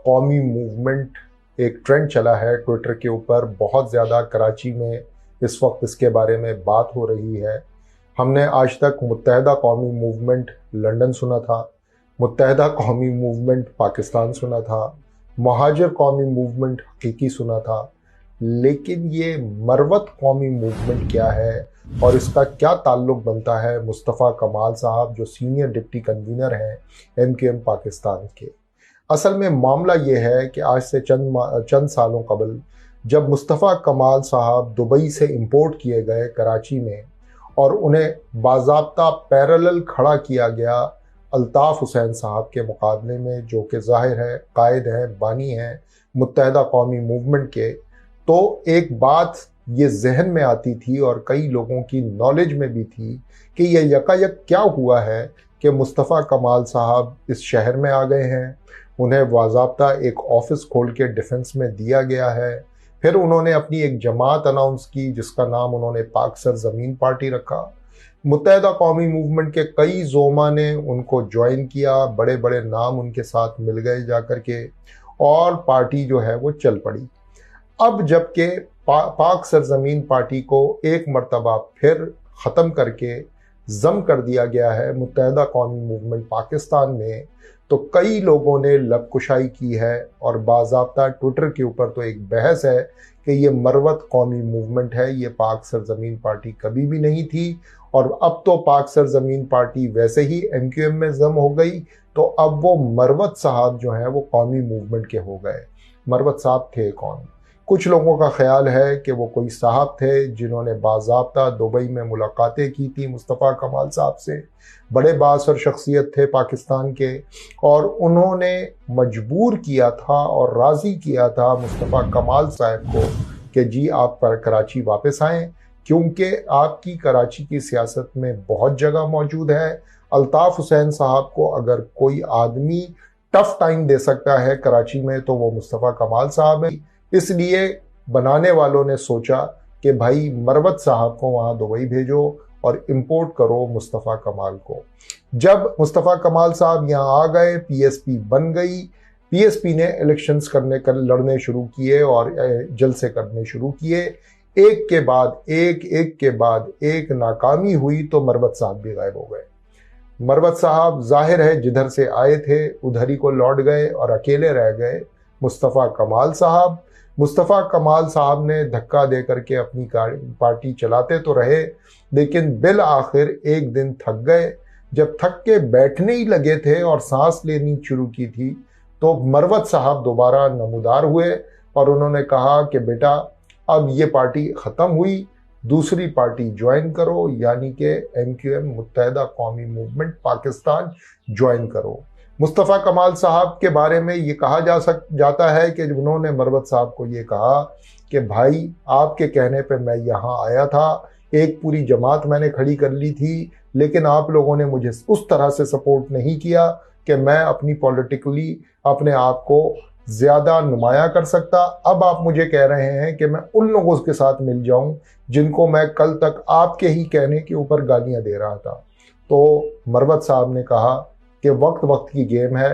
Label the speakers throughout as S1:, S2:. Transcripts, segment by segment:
S1: कौमी मूवमेंट एक ट्रेंड चला है ट्विटर के ऊपर, बहुत ज़्यादा कराची में इस वक्त इसके बारे में बात हो रही है। हमने आज तक मुत्तहदा कौमी मूवमेंट लंदन सुना था, मुत्तहदा कौमी मूवमेंट पाकिस्तान सुना था, महाजिर कौमी मूवमेंट हकीकी सुना था, लेकिन ये मरवत कौमी मूवमेंट क्या है और इसका क्या ताल्लुक बनता है मुस्तफ़ा कमाल साहब जो सीनियर डिप्टी कन्वीनर हैं MQM पाकिस्तान के। असल में मामला ये है कि आज से चंद सालों कबल जब मुस्तफ़ा कमाल साहब दुबई से इंपोर्ट किए गए कराची में और उन्हें बाज़ाब्ता पैरेलल खड़ा किया गया अल्ताफ़ हुसैन साहब के मुकाबले में, जो कि ज़ाहिर है कायद हैं, बानी हैं मुत्तहदा कौमी मूवमेंट के, तो एक बात ये जहन में आती थी और कई लोगों की नॉलेज में भी थी कि ये यकायक क्या हुआ है कि मुस्तफ़ा कमाल साहब इस शहर में आ गए हैं, उन्हें बाज़ाब्ता एक ऑफिस खोल के डिफेंस में दिया गया है, फिर उन्होंने अपनी एक जमात अनाउंस की जिसका नाम उन्होंने पाक सरजमीन पार्टी रखा। मुत्तहदा कौमी मूवमेंट के कई ज़ोमा ने उनको ज्वाइन किया, बड़े बड़े नाम उनके साथ मिल गए जाकर के, और पार्टी जो है वो चल पड़ी। अब जबकि पाक सरजमीन पार्टी को एक मरतबा फिर ख़त्म करके ज़म कर दिया गया है मुत्तहदा कौमी मूवमेंट पाकिस्तान में, तो कई लोगों ने लबकुशाई की है और बाज़ाब्ता ट्विटर के ऊपर तो एक बहस है कि ये मरवत कौमी मूवमेंट है, ये पाक सरजमीन पार्टी कभी भी नहीं थी। और अब तो पाक सरजमीन पार्टी वैसे ही MQM में ज़म हो गई, तो अब वो मरवत साहब जो हैं वो कौमी मूवमेंट के हो गए। मरवत साहब थे कौन? कुछ लोगों का ख्याल है कि वो कोई साहब थे जिन्होंने बाज़ाब्ता दुबई में मुलाकातें की थी मुस्तफ़ा कमाल साहब से, बड़े बाअसर शख्सियत थे पाकिस्तान के, और उन्होंने मजबूर किया था और राज़ी किया था मुस्तफ़ा कमाल साहब को कि जी आप पर कराची वापस आएँ, क्योंकि आपकी कराची की सियासत में बहुत जगह मौजूद है। अल्ताफ़ हुसैन साहब को अगर कोई आदमी टफ टाइम दे सकता है कराची में तो वो मुस्तफ़ा कमाल साहब है। इसलिए बनाने वालों ने सोचा कि भाई मरवत साहब को वहाँ दुबई भेजो और इंपोर्ट करो मुस्तफ़ा कमाल को। जब मुस्तफ़ा कमाल साहब यहाँ आ गए, PSP बन गई, PSP ने इलेक्शंस लड़ने शुरू किए और जलसे करने शुरू किए, एक के बाद एक नाकामी हुई तो मरवत साहब भी गायब हो गए। मरवत साहब ज़ाहिर है जिधर से आए थे उधर ही को लौट गए और अकेले रह गए मुस्तफ़ा कमाल साहब। मुस्तफ़ा कमाल साहब ने धक्का दे करके अपनी पार्टी चलाते तो रहे, लेकिन बिल आखिर एक दिन थक गए। जब थक के बैठने ही लगे थे और सांस लेनी शुरू की थी तो मरवत साहब दोबारा नमूदार हुए और उन्होंने कहा कि बेटा अब ये पार्टी ख़त्म हुई, दूसरी पार्टी ज्वाइन करो, यानी कि MQM मुत्तहदा कौमी मूवमेंट पाकिस्तान ज्वाइन करो। मुस्तफ़ा कमाल साहब के बारे में ये कहा जाता है कि उन्होंने मरवत साहब को ये कहा कि भाई आपके कहने पे मैं यहाँ आया था, एक पूरी जमात मैंने खड़ी कर ली थी, लेकिन आप लोगों ने मुझे उस तरह से सपोर्ट नहीं किया कि मैं अपनी पॉलिटिकली अपने आप को ज़्यादा नुमाया कर सकता। अब आप मुझे कह रहे हैं कि मैं उन लोगों के साथ मिल जाऊं जिनको मैं कल तक आपके ही कहने के ऊपर गालियां दे रहा था। तो मरवत साहब ने कहा कि वक्त वक्त की गेम है,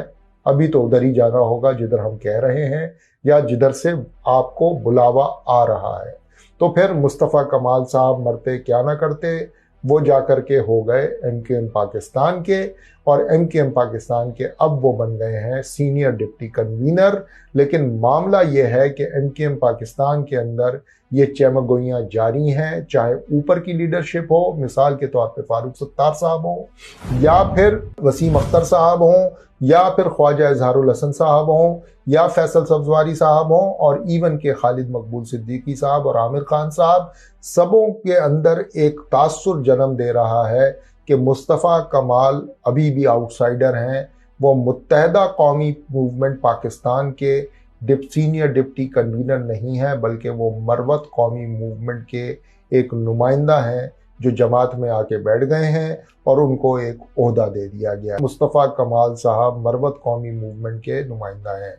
S1: अभी तो उधर ही जाना होगा जिधर हम कह रहे हैं या जिधर से आपको बुलावा आ रहा है। तो फिर मुस्तफ़ा कमाल साहब मरते क्या ना करते, वो जाकर के हो गए MQM पाकिस्तान के, और MQM पाकिस्तान के अब वो बन गए हैं सीनियर डिप्टी कन्वीनर। लेकिन मामला ये है कि MQM पाकिस्तान के अंदर ये चमगोइयाँ जारी हैं, चाहे ऊपर की लीडरशिप हो, मिसाल के तौर पे फारूक सत्तार साहब हो, या फिर वसीम अख्तर साहब हों, या फिर ख्वाजा इजहारुल हसन साहब हों, या फैसल सब्जवारी साहब हों, और इवन के खालिद मकबूल सिद्दीकी साहब और आमिर खान साहब, सबों के अंदर एक तासुर जन्म दे रहा है कि मुस्तफ़ा कमाल अभी भी आउटसाइडर हैं। वो मुत्तहदा कौमी मूवमेंट पाकिस्तान के सीनियर डिप्टी कन्वीनर नहीं है, बल्कि वो मरवत कौमी मूवमेंट के एक नुमाइंदा हैं जो जमात में आके बैठ गए हैं और उनको एक ओहदा दे दिया गया। मुस्तफ़ा कमाल साहब मरवत कौमी मूवमेंट के नुमाइंदा हैं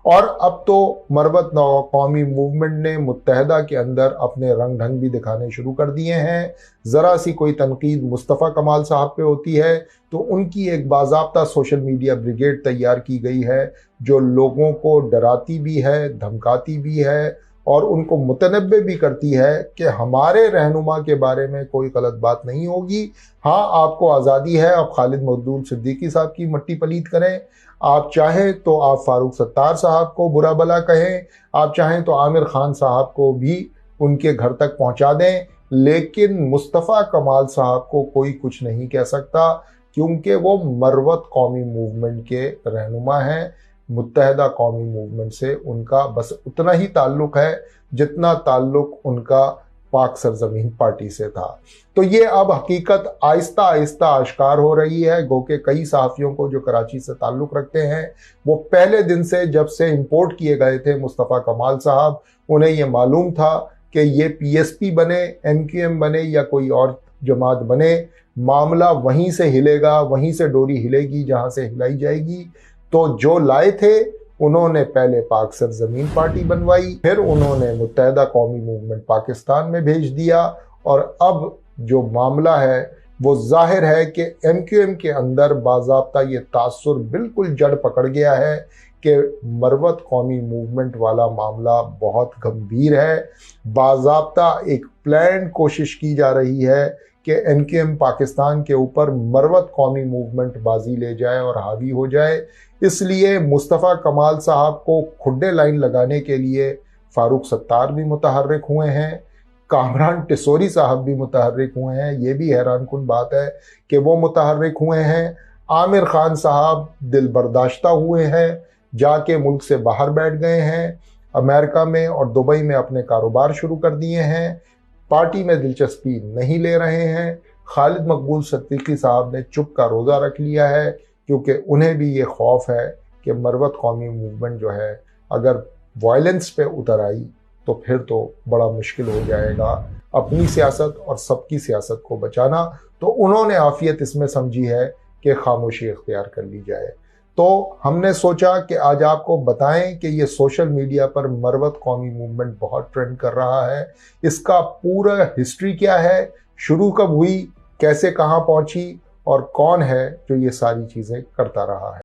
S1: اور अब तो मरवत कौमी मूवमेंट ने मुत्तहदा के अंदर अपने रंग ढंग भी दिखाने शुरू कर दिए हैं। ज़रा सी कोई तनकीद मुस्तफ़ा कमाल साहब पे होती है तो उनकी एक बाज़ाब्ता सोशल मीडिया ब्रिगेड तैयार की गई है जो लोगों को डराती भी है, धमकाती भी है और उनको मुतनब्बे भी करती है कि हमारे रहनुमा के बारे में कोई गलत बात नहीं होगी। हाँ, आपको आज़ादी है, आप खालिद मखदूम सिद्दीकी साहब की मट्टी पलीत करें, आप चाहें तो आप फारूक सत्तार साहब को बुरा भला कहें, आप चाहें तो आमिर खान साहब को भी उनके घर तक पहुंचा दें, लेकिन मुस्तफ़ा कमाल साहब को कोई कुछ नहीं कह सकता क्योंकि वो मरवत कौमी मूवमेंट के रहनुमा हैं। मुत्तहदा कौमी मूवमेंट से उनका बस उतना ही ताल्लुक है जितना ताल्लुक उनका पाक सरजमीन पार्टी से था। तो ये अब हकीकत आहिस्ता आहिस्ता आश्कार हो रही है। गो के कई सहाफ़ियों को जो कराची से ताल्लुक़ रखते हैं वो पहले दिन से जब से इंपोर्ट किए गए थे मुस्तफ़ा कमाल साहब, उन्हें ये मालूम था कि ये पीएसपी बने, एमक्यूएम बने या कोई और जमात बने, मामला वहीं से हिलेगा, वहीं से डोरी हिलेगी जहाँ से हिलाई जाएगी। तो जो लाए थे उन्होंने पहले पाक सरजमीन पार्टी बनवाई, फिर उन्होंने मुत्तहदा कौमी मूवमेंट पाकिस्तान में भेज दिया और अब जो मामला है वो जाहिर है कि एमक्यूएम के अंदर बाज़ाब्ता ये तासुर बिल्कुल जड़ पकड़ गया है कि मरवत कौमी मूवमेंट वाला मामला बहुत गंभीर है। बाज़ाब्ता एक प्लान कोशिश की जा रही है कि एमक्यूएम पाकिस्तान के ऊपर मरवत कौमी मूवमेंट बाजी ले जाए और हावी हो जाए। इसलिए मुस्तफ़ा कमाल साहब को खुड्डे लाइन लगाने के लिए फारूक सत्तार भी मुतहर्रिक हुए हैं, कामरान टिसोरी साहब भी मुतहर्रिक हुए हैं। ये भी हैरान कुन बात है कि वो मुतहर्रिक हुए हैं। आमिर खान साहब दिल बर्दाश्ता हुए हैं, जाके मुल्क से बाहर बैठ गए हैं, अमेरिका में और दुबई में अपने कारोबार शुरू कर दिए हैं, पार्टी में दिलचस्पी नहीं ले रहे हैं। खालिद मकबूल सिद्दीकी साहब ने चुप का रोज़ा रख लिया है क्योंकि उन्हें भी ये खौफ है कि मरवत कौमी मूवमेंट जो है अगर वायलेंस पे उतर आई तो फिर तो बड़ा मुश्किल हो जाएगा अपनी सियासत और सबकी सियासत को बचाना। तो उन्होंने आफियत इसमें समझी है कि खामोशी इख्तियार कर ली जाए। तो हमने सोचा कि आज आपको बताएं कि ये सोशल मीडिया पर मरवत कौमी मूवमेंट बहुत ट्रेंड कर रहा है, इसका पूरा हिस्ट्री क्या है, शुरू कब हुई, कैसे कहाँ पहुंची और कौन है जो ये सारी चीज़ें करता रहा है।